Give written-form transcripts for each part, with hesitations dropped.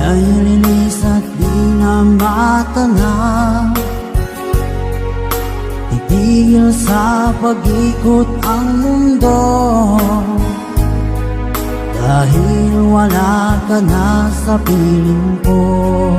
Ay linis at di na matanaw, titigil sa pag-ikot ang mundo, dahil wala ka na sa piling ko.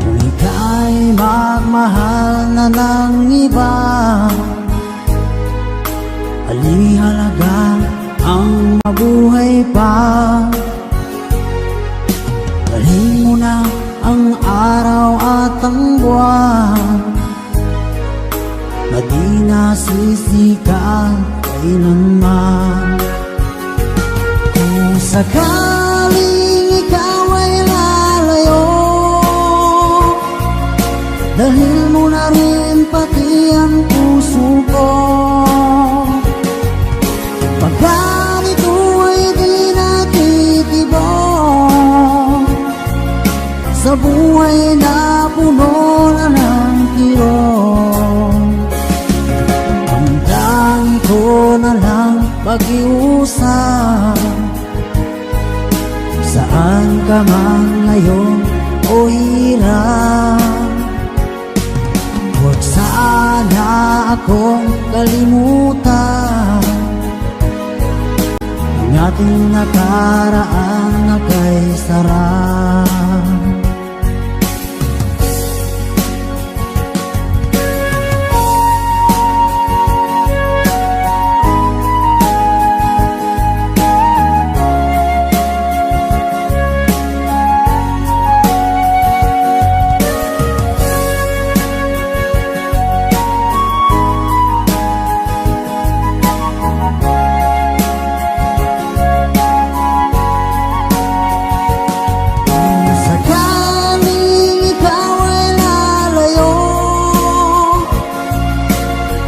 Kung ika'y magmahal na ng iba, halihalaga ang mabuhay pa. Dalhin mo na ang araw at ang buwan, na di nasisikat kailanman. Kung sakaling ikaw ay lalayo, dalhin mo na rin pati ang puso ko. Pag ganito ay di natitibok, sa buhay na puno na ng kirot, ang tangi ko na lang pag-iusap. Saan ka man ngayon o hirap, huwag sana akong kalimutan ang ating nakaraan na kay sarap.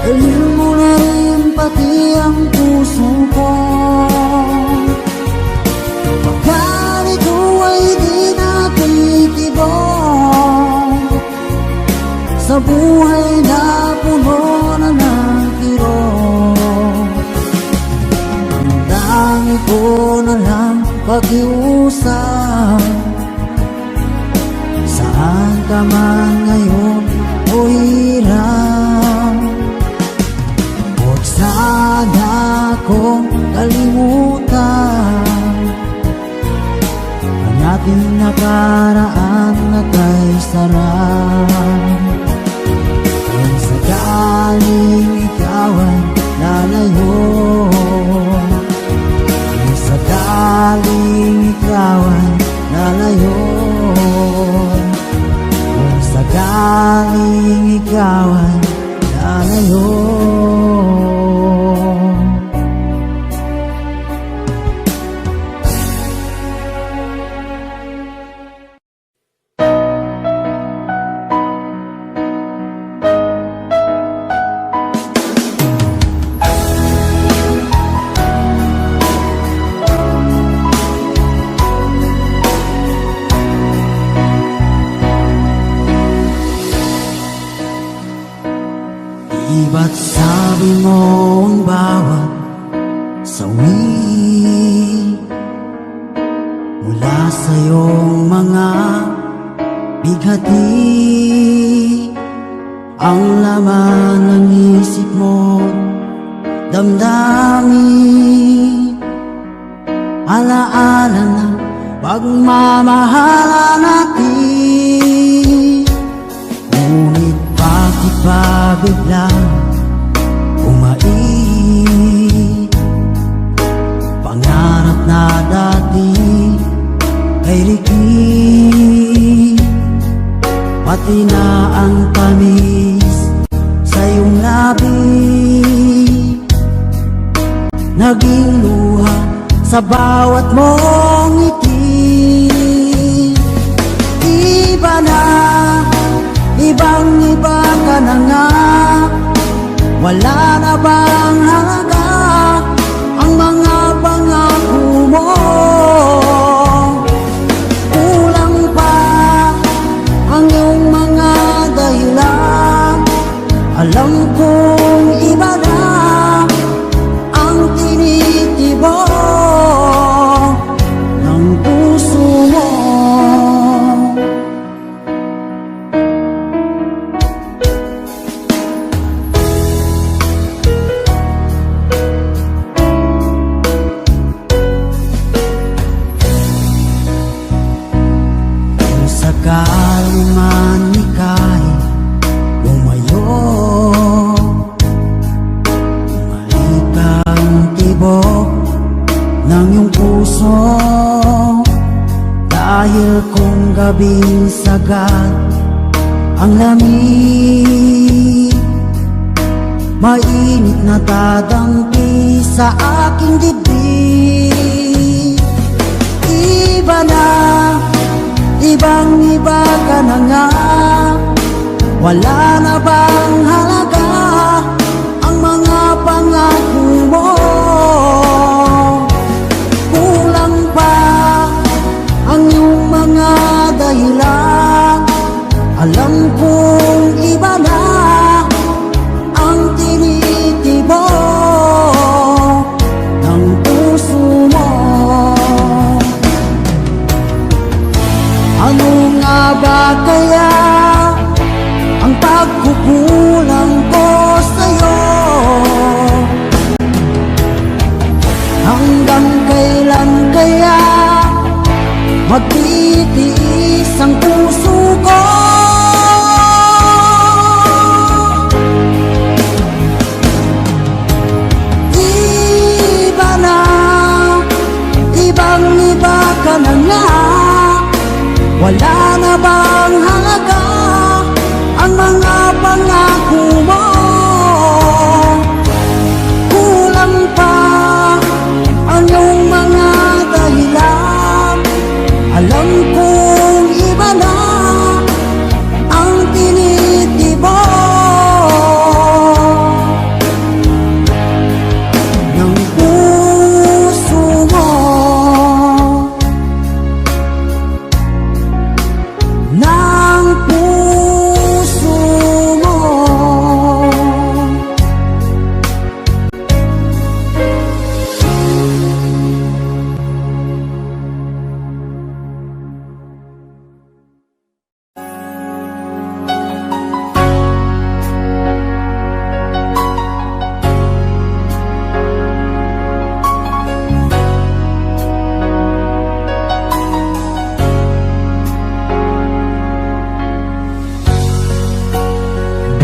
Dalhin mo na rin pati ang puso ko. Pag ganito ay di natitibok, sa buhay na puno na ng kirot, ang tangi ko na lang pag-iusap. Saan ka man ngayon o hirap, sana akong kalimutan ang ating nakaraan na kay sarap. Kung sakaling ikaw ay lalayo, kung sakaling ikaw ay lalayo, kung sakaling ikaw ay lalayo, ba't sabi mo ang bawat sawi mula sa iyong mga bighati, ang laman ng isip mo, damdamin, alaala ng pagmamahalan natin. Ngunit bakit ba biglang umait pangarap na dati kay Ricky, pati na ang tamis sa iyong labi, naging luha sa bawat mong ngiti. Iba na, ibang-iba ka na nga, wala na bang halaga ang mga pangako mo? Kulang pa ang iyong mga dahilan, alam kong iba na ang tinitibok ng puso mo. puso. Dahil kung gabing sagad ang lamig, mainit na dadampi sa aking dibdib. Iba na, ibang iba ka na nga. Wala na bang halaga ang mga pangako mo? Kulang pa ang iyong mga dahilan. Alam kong iba na ang tinitibok ng puso mo. Ano nga ba kaya ang pagkukulang ko sa'yo? Hanggang kailan kaya magtitiis ang puso ko? Iba na, ibang iba ka na nga. Wala na bang halaga ang mga pangako mo? Kulang pa ang iyong mga dahilan. Alam kong iba na ang tinitibok ng puso mo. Ng puso mo.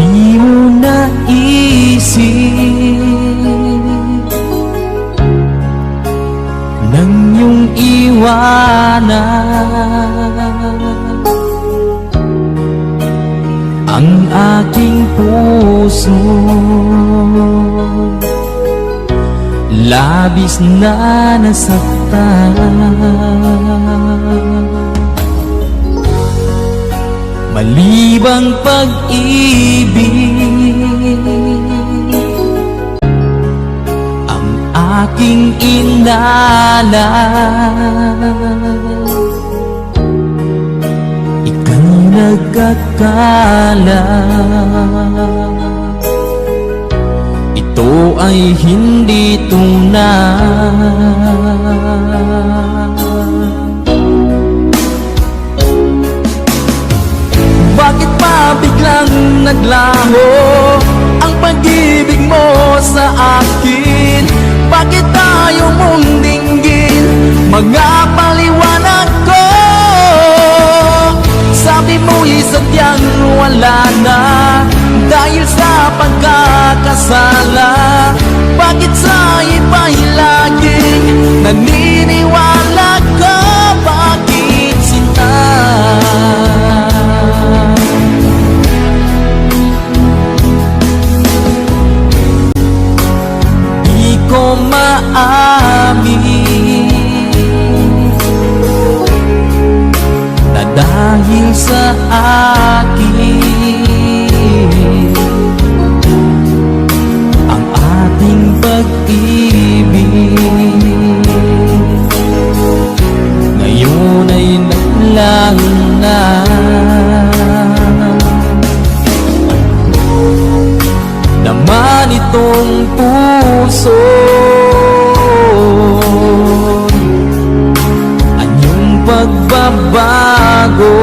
Di mo naisip nang iyong iwanan ang aking puso. Labis na nasaktan, malibang pag-ibig ang aking inalan. Ikaw nagkakala ito ay hindi tunay. Bakit pa biglang naglaho ang pag-ibig mo sa akin? Bakit tayo mong dinggin mga paliwanag ko? Sabi mo'y sadyang wala na dahil sa pagkakasala. Bakit sa iba'y laging naniniwala ka? Bakit sinta? Di ko maamin na dahil sa akin ang ating pag-ibig ngayon ay naglang na. Naman itong puso anyong pagbabago.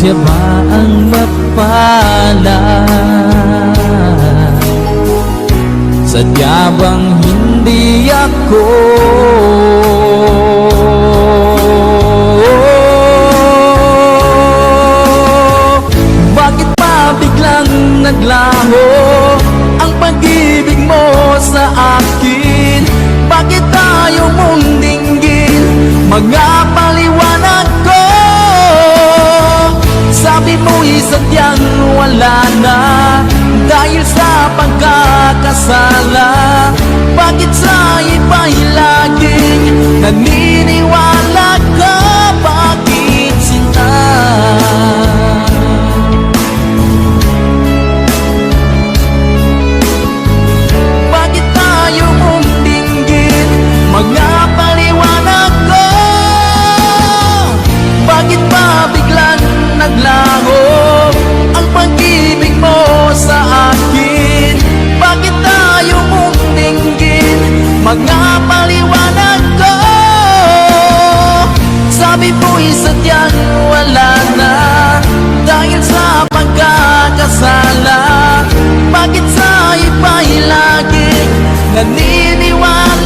Siya ba ang mapalad? Sadya bang hindi ako? Bakit pa biglang naglaho ang pag-ibig mo sa akin? Bakit tayo mong dinggin? Mga paliwanag ko. Sabi mo'y sadyang wala na dahil sa pagkakasala. Bakit sa iba'y laging naniniwala ka? Bakit sila? Bakit tayo mong dinggin? Mga paliwanag ko. Bakit ba biglang naglaho ang pag-ibig mo sa akin? Bakit tayo mong dinggin? Mga paliwanag ko. Sabi mo'y sadyang wala na dahil sa pagkakasala. Bakit sa iba'y laging naniniwala